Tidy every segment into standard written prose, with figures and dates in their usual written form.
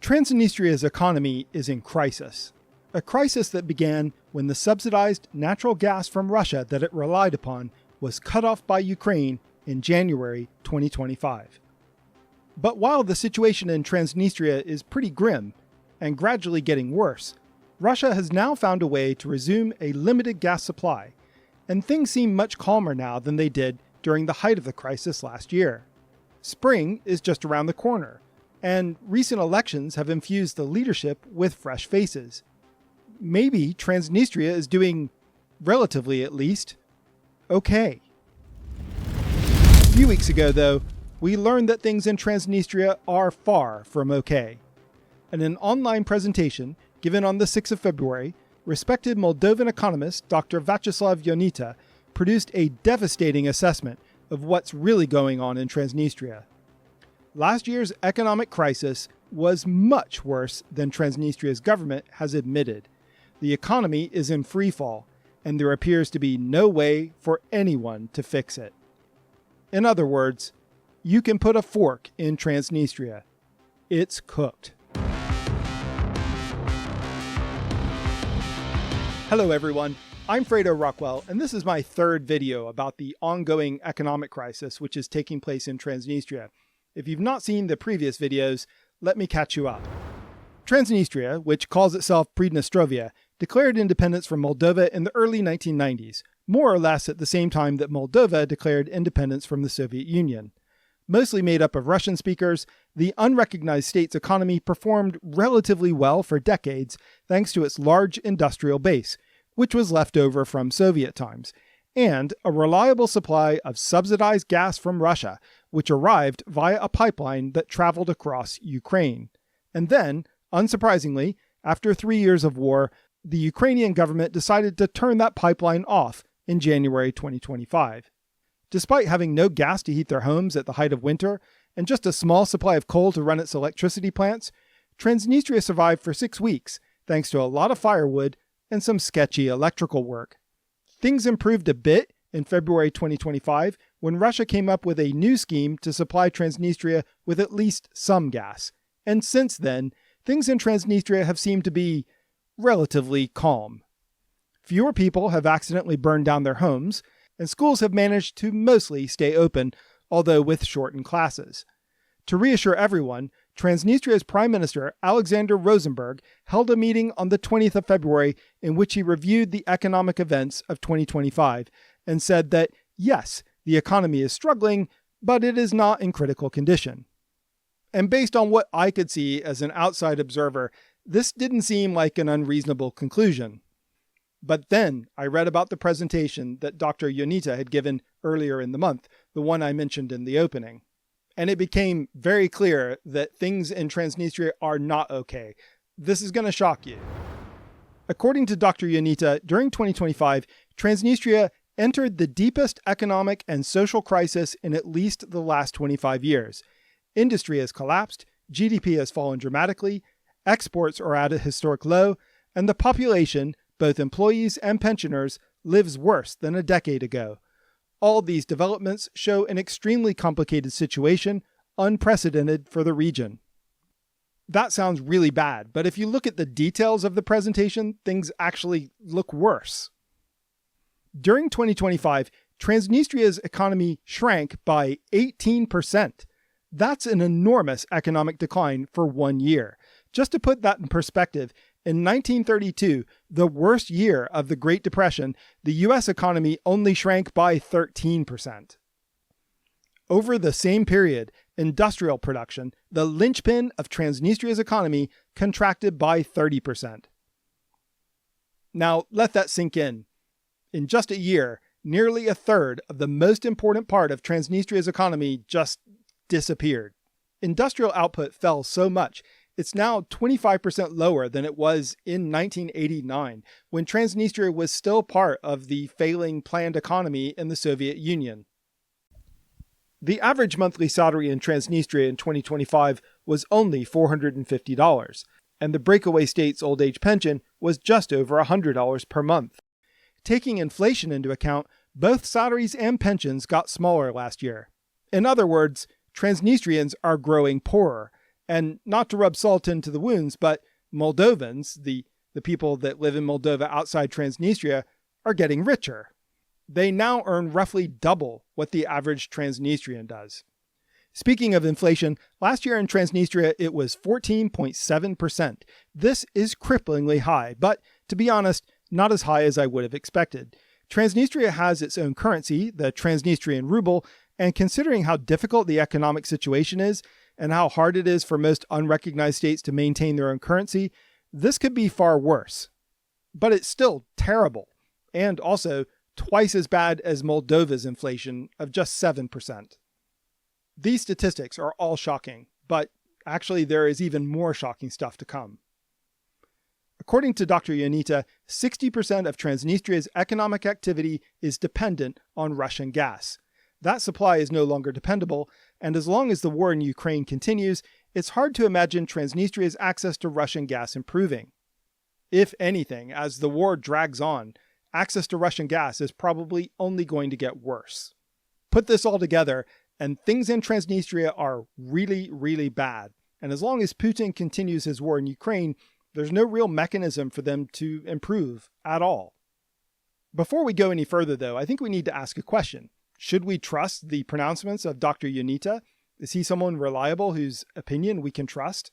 Transnistria's economy is in crisis. A crisis that began when the subsidized natural gas from Russia that it relied upon was cut off by Ukraine in January 2025. But while the situation in Transnistria is pretty grim and gradually getting worse, Russia has now found a way to resume a limited gas supply, and things seem much calmer now than they did during the height of the crisis last year. Spring is just around the corner, and recent elections have infused the leadership with fresh faces. Maybe Transnistria is doing, relatively at least, okay. A few weeks ago, though, we learned that things in Transnistria are far from okay. In an online presentation given on the 6th of February, respected Moldovan economist Dr. Veaceslav Ioniţă produced a devastating assessment of what's really going on in Transnistria. Last year's economic crisis was much worse than Transnistria's government has admitted. The economy is in freefall, and there appears to be no way for anyone to fix it. In other words, you can put a fork in Transnistria. It's cooked. Hello everyone, I'm Fredo Rockwell, and this is my third video about the ongoing economic crisis which is taking place in Transnistria. If you've not seen the previous videos, let me catch you up. Transnistria, which calls itself Transnistria, declared independence from Moldova in the early 1990s, more or less at the same time that Moldova declared independence from the Soviet Union. Mostly made up of Russian speakers, the unrecognized state's economy performed relatively well for decades thanks to its large industrial base, which was left over from Soviet times, and a reliable supply of subsidized gas from Russia, which arrived via a pipeline that traveled across Ukraine. And then, unsurprisingly, after 3 years of war, the Ukrainian government decided to turn that pipeline off in January 2025. Despite having no gas to heat their homes at the height of winter, and just a small supply of coal to run its electricity plants, Transnistria survived for 6 weeks, thanks to a lot of firewood and some sketchy electrical work. Things improved a bit in February 2025 when Russia came up with a new scheme to supply Transnistria with at least some gas. And since then, things in Transnistria have seemed to be relatively calm. Fewer people have accidentally burned down their homes, and schools have managed to mostly stay open, although with shortened classes. To reassure everyone, Transnistria's Prime Minister Alexander Rosenberg held a meeting on the 20th of February in which he reviewed the economic events of 2025 and said that, yes, the economy is struggling, but it is not in critical condition. And based on what I could see as an outside observer, this didn't seem like an unreasonable conclusion. But then I read about the presentation that Dr. Ioniţă had given earlier in the month, the one I mentioned in the opening. And it became very clear that things in Transnistria are not okay. This is going to shock you. According to Dr. Ioniţă, during 2025, Transnistria entered the deepest economic and social crisis in at least the last 25 years. Industry has collapsed, GDP has fallen dramatically, exports are at a historic low, and the population, both employees and pensioners, lives worse than a decade ago. All these developments show an extremely complicated situation, unprecedented for the region. That sounds really bad, but if you look at the details of the presentation, things actually look worse. During 2025, Transnistria's economy shrank by 18%. That's an enormous economic decline for 1 year. Just to put that in perspective, in 1932, the worst year of the Great Depression, the U.S. economy only shrank by 13%. Over the same period, industrial production, the linchpin of Transnistria's economy, contracted by 30%. Now, let that sink in. In just a year, nearly a third of the most important part of Transnistria's economy just disappeared. Industrial output fell so much, it's now 25% lower than it was in 1989, when Transnistria was still part of the failing planned economy in the Soviet Union. The average monthly salary in Transnistria in 2025 was only $450, and the breakaway state's old age pension was just over $100 per month. Taking inflation into account, both salaries and pensions got smaller last year. In other words, Transnistrians are growing poorer, And not to rub salt into the wounds, but Moldovans, the people that live in Moldova outside Transnistria, are getting richer. They now earn roughly double what the average Transnistrian does. Speaking of inflation, last year in Transnistria, it was 14.7%. This is cripplingly high, but to be honest, not as high as I would have expected. Transnistria has its own currency, the Transnistrian ruble, and considering how difficult the economic situation is and how hard it is for most unrecognized states to maintain their own currency, this could be far worse. But it's still terrible, and also twice as bad as Moldova's inflation of just 7%. These statistics are all shocking, but actually there is even more shocking stuff to come. According to Dr. Ioniţă, 60% of Transnistria's economic activity is dependent on Russian gas. That supply is no longer dependable, and as long as the war in Ukraine continues, it's hard to imagine Transnistria's access to Russian gas improving. If anything, as the war drags on, access to Russian gas is probably only going to get worse. Put this all together, and things in Transnistria are really, really bad. And as long as Putin continues his war in Ukraine, there's no real mechanism for them to improve at all. Before we go any further, though, I think we need to ask a question. Should we trust the pronouncements of Dr. Ioniţă? Is he someone reliable whose opinion we can trust?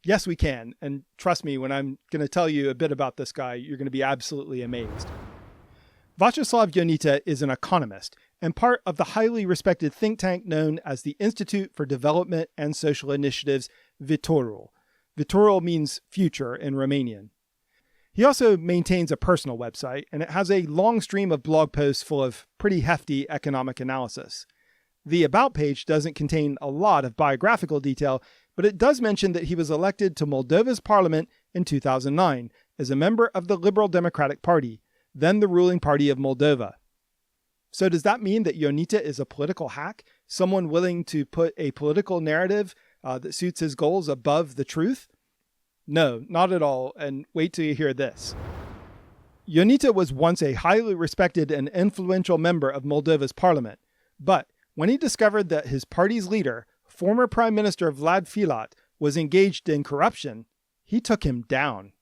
Yes, we can. And trust me, when I'm going to tell you a bit about this guy, you're going to be absolutely amazed. Veaceslav Ioniţă is an economist and part of the highly respected think tank known as the Institute for Development and Social Initiatives, Viitorul. Viitorul means future in Romanian. He also maintains a personal website, and it has a long stream of blog posts full of pretty hefty economic analysis. The About page doesn't contain a lot of biographical detail, but it does mention that he was elected to Moldova's parliament in 2009 as a member of the Liberal Democratic Party, then the ruling party of Moldova. So does that mean that Ioniţă is a political hack? Someone willing to put a political narrative that suits his goals above the truth? No, not at all, and wait till you hear this. Ioniţă was once a highly respected and influential member of Moldova's parliament, but when he discovered that his party's leader, former Prime Minister Vlad Filat, was engaged in corruption, he took him down.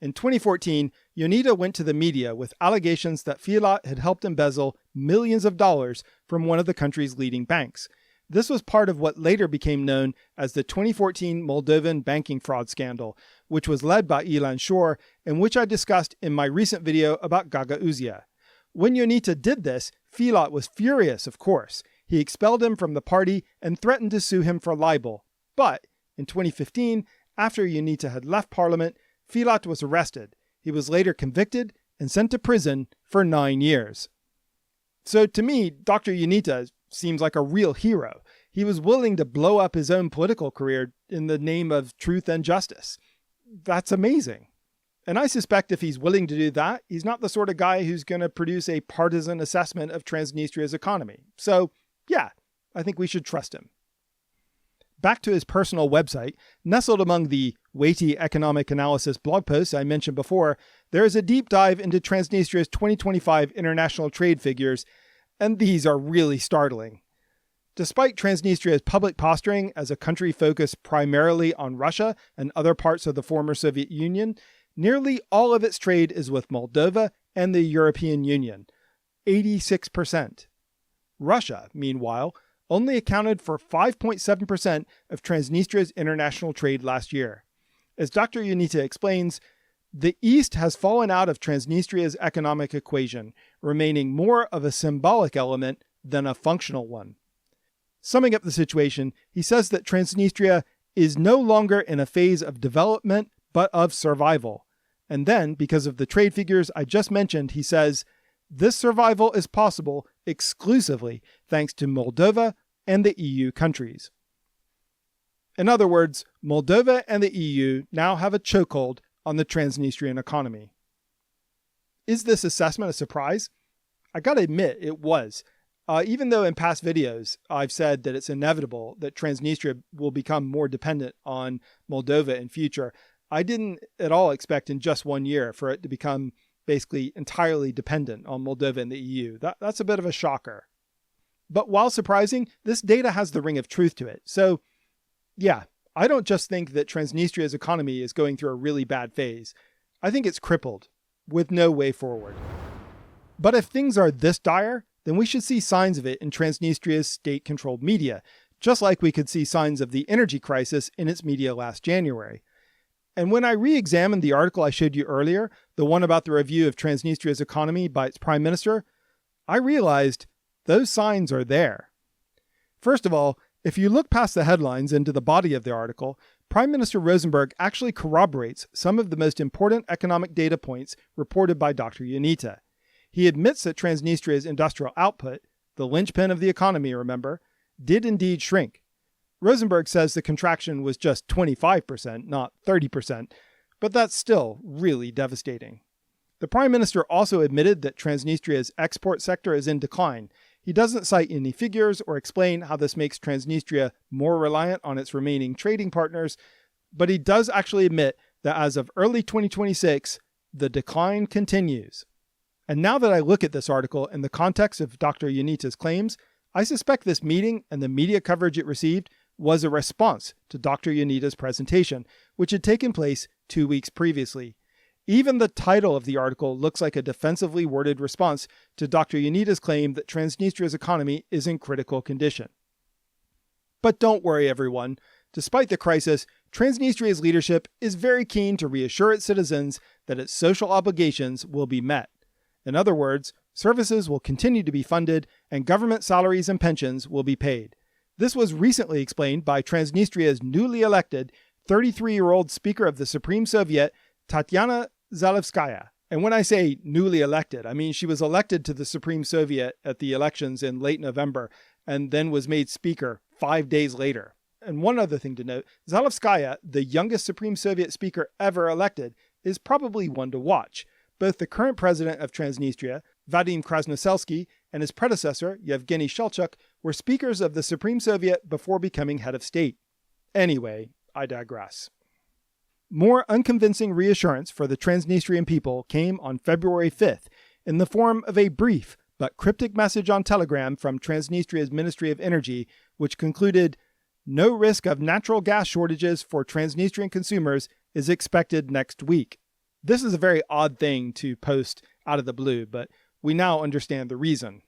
In 2014, Ioniţă went to the media with allegations that Filat had helped embezzle millions of dollars from one of the country's leading banks. This was part of what later became known as the 2014 Moldovan banking fraud scandal, which was led by Ilan Shor, and which I discussed in my recent video about Gagauzia. When Ioniţă did this, Filat was furious, of course. He expelled him from the party and threatened to sue him for libel. But in 2015, after Ioniţă had left parliament, Filat was arrested. He was later convicted and sent to prison for 9 years. So to me, Dr. Ioniţă seems like a real hero. He was willing to blow up his own political career in the name of truth and justice. That's amazing. And I suspect if he's willing to do that, he's not the sort of guy who's going to produce a partisan assessment of Transnistria's economy. So yeah, I think we should trust him. Back to his personal website, nestled among the weighty economic analysis blog posts I mentioned before, there is a deep dive into Transnistria's 2025 international trade figures, and these are really startling. Despite Transnistria's public posturing as a country focused primarily on Russia and other parts of the former Soviet Union, nearly all of its trade is with Moldova and the European Union, 86%. Russia, meanwhile, only accounted for 5.7% of Transnistria's international trade last year. As Dr. Ioniţă explains, the East has fallen out of Transnistria's economic equation, remaining more of a symbolic element than a functional one. Summing up the situation, he says that Transnistria is no longer in a phase of development, but of survival. And then, because of the trade figures I just mentioned, he says, this survival is possible exclusively thanks to Moldova and the EU countries. In other words, Moldova and the EU now have a chokehold on the Transnistrian economy. Is this assessment a surprise? I gotta admit, it was. Even though in past videos I've said that it's inevitable that Transnistria will become more dependent on Moldova in future, I didn't at all expect in just 1 year for it to become basically entirely dependent on Moldova and the EU. That's a bit of a shocker. But while surprising, this data has the ring of truth to it. So Yeah, I don't just think that Transnistria's economy is going through a really bad phase. I think it's crippled, with no way forward. But if things are this dire, then we should see signs of it in Transnistria's state-controlled media, just like we could see signs of the energy crisis in its media last January. And when I re-examined the article I showed you earlier, the one about the review of Transnistria's economy by its prime minister, I realized those signs are there. First of all, if you look past the headlines into the body of the article, Prime Minister Rosenberg actually corroborates some of the most important economic data points reported by Dr. Ioniţă. He admits that Transnistria's industrial output, the linchpin of the economy, remember, did indeed shrink. Rosenberg says the contraction was just 25%, not 30%, but that's still really devastating. The Prime Minister also admitted that Transnistria's export sector is in decline. He doesn't cite any figures or explain how this makes Transnistria more reliant on its remaining trading partners, but he does actually admit that as of early 2026, the decline continues. And now that I look at this article in the context of Dr. Ioniţă's claims, I suspect this meeting and the media coverage it received was a response to Dr. Ioniţă's presentation, which had taken place 2 weeks previously. Even the title of the article looks like a defensively worded response to Dr. Ioniţă's claim that Transnistria's economy is in critical condition. But don't worry, everyone. Despite the crisis, Transnistria's leadership is very keen to reassure its citizens that its social obligations will be met. In other words, services will continue to be funded and government salaries and pensions will be paid. This was recently explained by Transnistria's newly elected 33-year-old Speaker of the Supreme Soviet, Tatyana Zalevskaya. And when I say newly elected, I mean she was elected to the Supreme Soviet at the elections in late November and then was made Speaker 5 days later. And one other thing to note, Zalevskaya, the youngest Supreme Soviet Speaker ever elected, is probably one to watch. Both the current president of Transnistria, Vadim Krasnoselsky, and his predecessor, Yevgeny Shelchuk, were speakers of the Supreme Soviet before becoming head of state. Anyway, I digress. More unconvincing reassurance for the Transnistrian people came on February 5th in the form of a brief but cryptic message on Telegram from Transnistria's Ministry of Energy, which concluded, "No risk of natural gas shortages for Transnistrian consumers is expected next week." This is a very odd thing to post out of the blue, but we now understand the reason.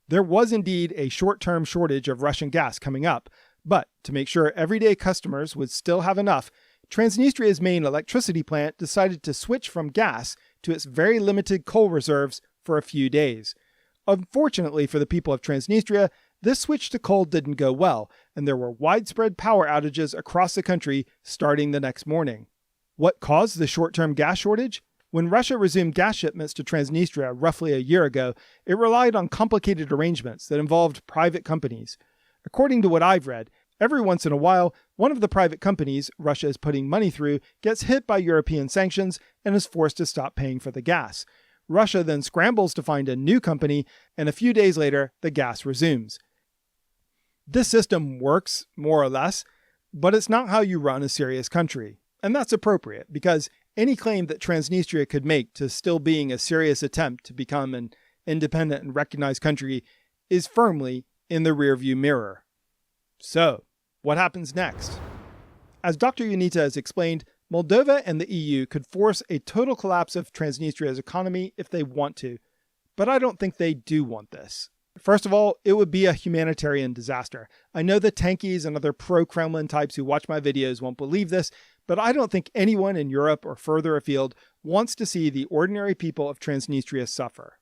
There was indeed a short-term shortage of Russian gas coming up, but to make sure everyday customers would still have enough, Transnistria's main electricity plant decided to switch from gas to its very limited coal reserves for a few days. Unfortunately for the people of Transnistria, this switch to coal didn't go well, and there were widespread power outages across the country starting the next morning. What caused the short-term gas shortage? When Russia resumed gas shipments to Transnistria roughly a year ago, it relied on complicated arrangements that involved private companies. According to what I've read, every once in a while, one of the private companies Russia is putting money through gets hit by European sanctions and is forced to stop paying for the gas. Russia then scrambles to find a new company, and a few days later, the gas resumes. This system works, more or less, but it's not how you run a serious country. And that's appropriate, because any claim that Transnistria could make to still being a serious attempt to become an independent and recognized country is firmly in the rearview mirror. So, what happens next? As Dr. Ioniţă has explained, Moldova and the EU could force a total collapse of Transnistria's economy if they want to, but I don't think they do want this. First of all, it would be a humanitarian disaster. I know the tankies and other pro-Kremlin types who watch my videos won't believe this, but I don't think anyone in Europe or further afield wants to see the ordinary people of Transnistria suffer.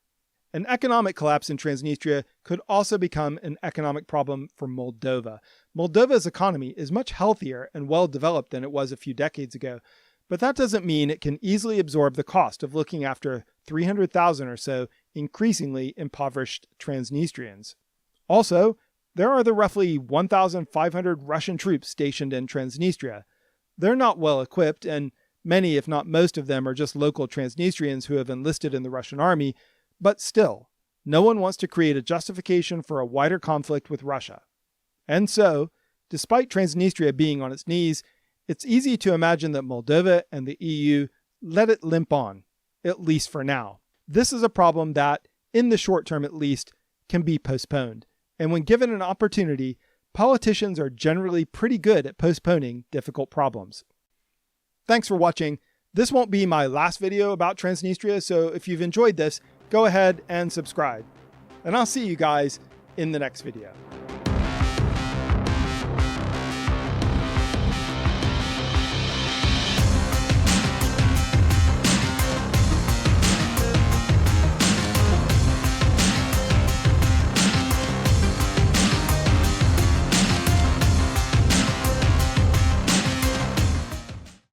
An economic collapse in Transnistria could also become an economic problem for Moldova. Moldova's economy is much healthier and well developed than it was a few decades ago, but that doesn't mean it can easily absorb the cost of looking after 300,000 or so increasingly impoverished Transnistrians. Also, there are the roughly 1,500 Russian troops stationed in Transnistria. They're not well equipped, and many, if not most of them, are just local Transnistrians who have enlisted in the Russian army, but still, no one wants to create a justification for a wider conflict with Russia. And so, despite Transnistria being on its knees, it's easy to imagine that Moldova and the EU let it limp on, at least for now. This is a problem that, in the short term at least, can be postponed. And when given an opportunity, politicians are generally pretty good at postponing difficult problems. Thanks for watching. This won't be my last video about Transnistria, so if you've enjoyed this, go ahead and subscribe. And I'll see you guys in the next video.